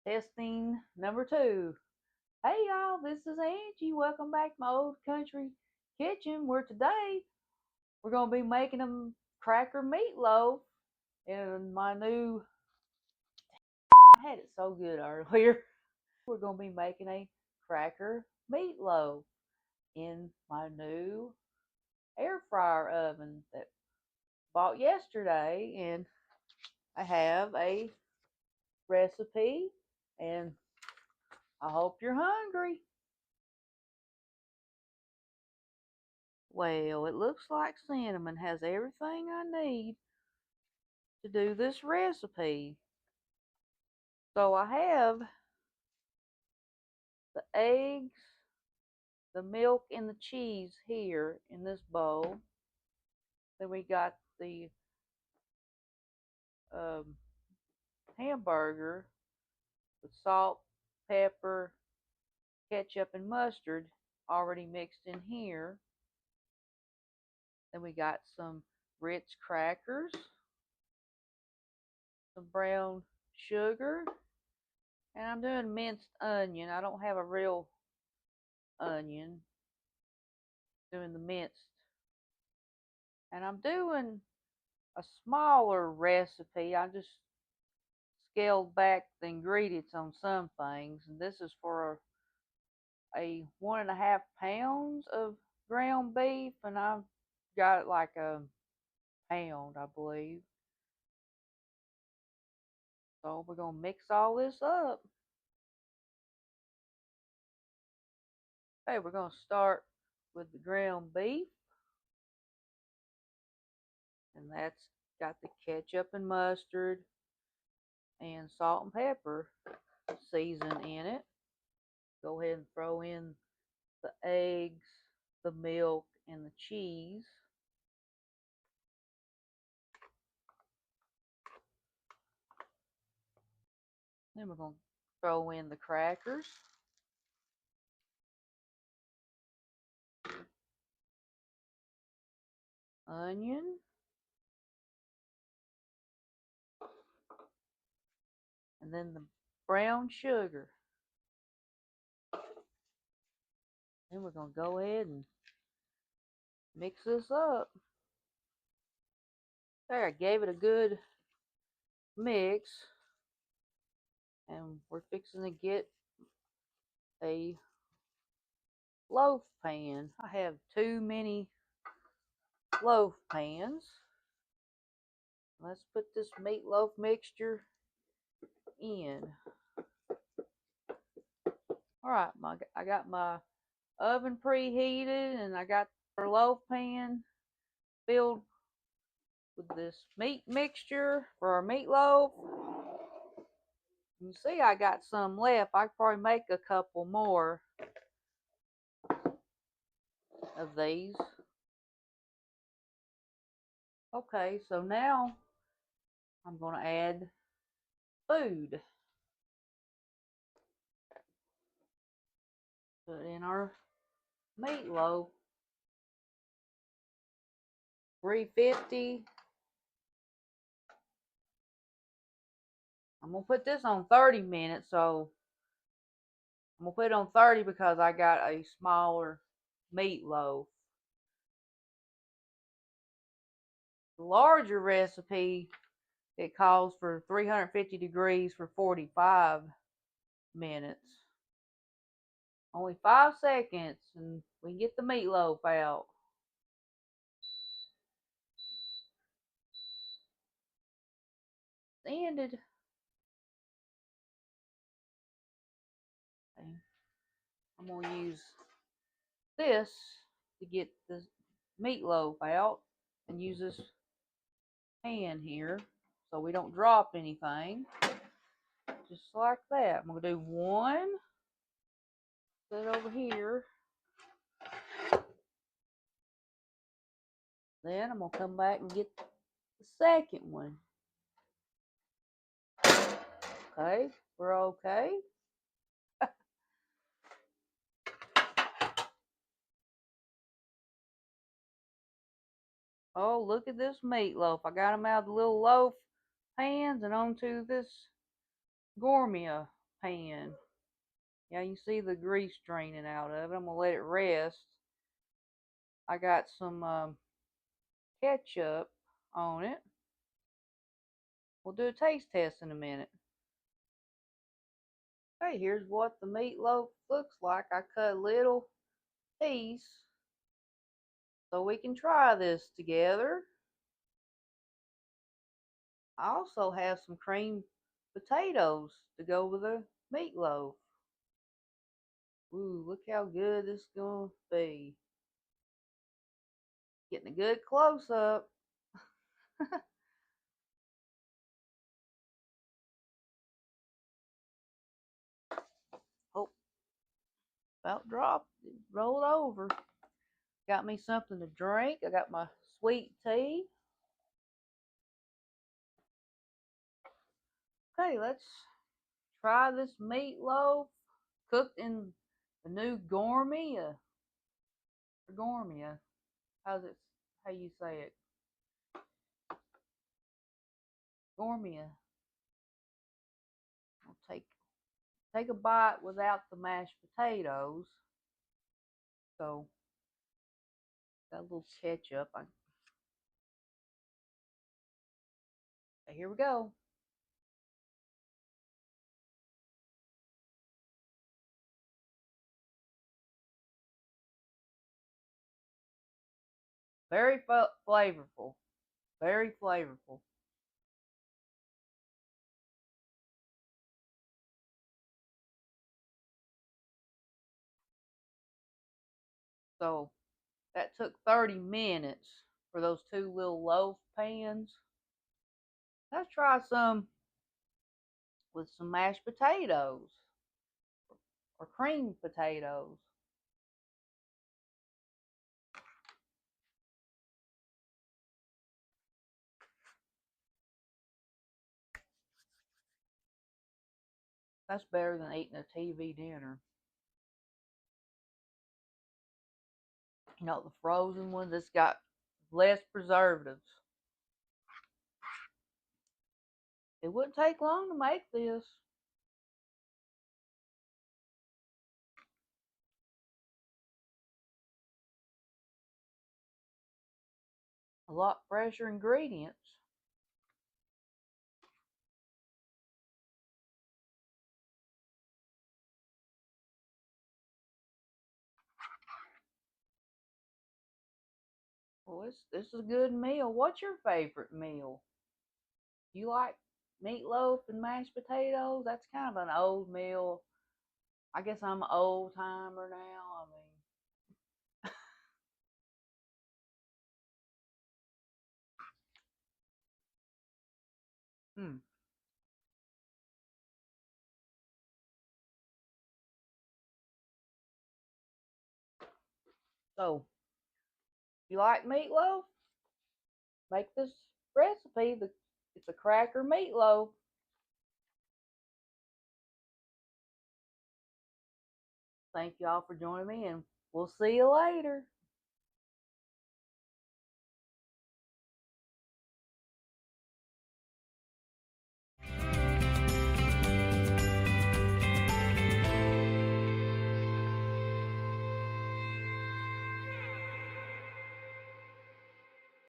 Testing number 2. Hey y'all, this is Angie. Welcome back to my old country kitchen where today we're going to be making a cracker meatloaf in my new. I had it so good earlier. We're going to be making a cracker meatloaf in my new air fryer oven that I bought yesterday, and I have a recipe, and I hope you're hungry. Well, it looks like cinnamon has everything I need to do this recipe. So I have the eggs, the milk, and the cheese here in this bowl. Then we got the um, hamburger with salt, pepper, ketchup, and mustard already mixed in here. Then we got some Ritz crackers, some brown sugar, and I'm doing minced onion. I don't have a real onion. Doing the minced. And I'm doing a smaller recipe. I just scaled back the ingredients on some things. And this is for a 1.5 pounds of ground beef. And I've got it like a pound, I believe. So we're going to mix all this up. Okay, we're going to start with the ground beef. And that's got the ketchup and mustard and salt and pepper season in it. Go ahead and throw in the eggs, the milk, and the cheese. Then we're going to throw in the crackers, onion, and then the brown sugar. Then we're going to go ahead and mix this up. There, I gave it a good mix. And we're fixing to get a loaf pan. I have too many loaf pans. Let's put this meatloaf mixture in. Alright, I got my oven preheated, and I got our loaf pan filled with this meat mixture for our meatloaf. You see I got some left. I could probably make a couple more of these. Okay, so now I'm going to add food. Put in our meatloaf. 350. I'm going to put this on 30 minutes, so I'm going to put it on 30 because I got a smaller meatloaf. The larger recipe, it calls for 350 degrees for 45 minutes. Only 5 seconds and we can get the meatloaf out. It's ended. Okay. I'm going to use this to get the meatloaf out and use this pan here so we don't drop anything. Just like that. I'm going to do one. Put it over here. Then I'm going to come back and get the second one. Okay, we're okay. Oh, look at this meatloaf. I got them out of the little loaf pans and onto this Gourmia pan. Yeah, you see the grease draining out of it. I'm gonna let it rest. I got some ketchup on it. We'll do a taste test in a minute. Okay, here's what the meatloaf looks like. I cut a little piece so we can try this together. I also have some creamed potatoes to go with the meatloaf. Ooh, look how good this is going to be. Getting a good close up. Oh, about dropped. Rolled over. Got me something to drink. I got my sweet tea. Okay, let's try this meatloaf cooked in the new Gourmia. Or Gourmia. How's it? How you say it? Gourmia. I'll take a bite without the mashed potatoes. So got a little ketchup. Okay, here we go. Very flavorful. Very flavorful. So that took 30 minutes for those two little loaf pans. Let's try some with some mashed potatoes or creamed potatoes. That's better than eating a TV dinner. You know, the frozen ones, it's got less preservatives. It wouldn't take long to make this. A lot fresher ingredients. Well, this is a good meal. What's your favorite meal? You like meatloaf and mashed potatoes? That's kind of an old meal. I guess I'm an old timer now. Hmm. So, if you like meatloaf, make this recipe. It's a cracker meatloaf. Thank y'all for joining me, and we'll see you later.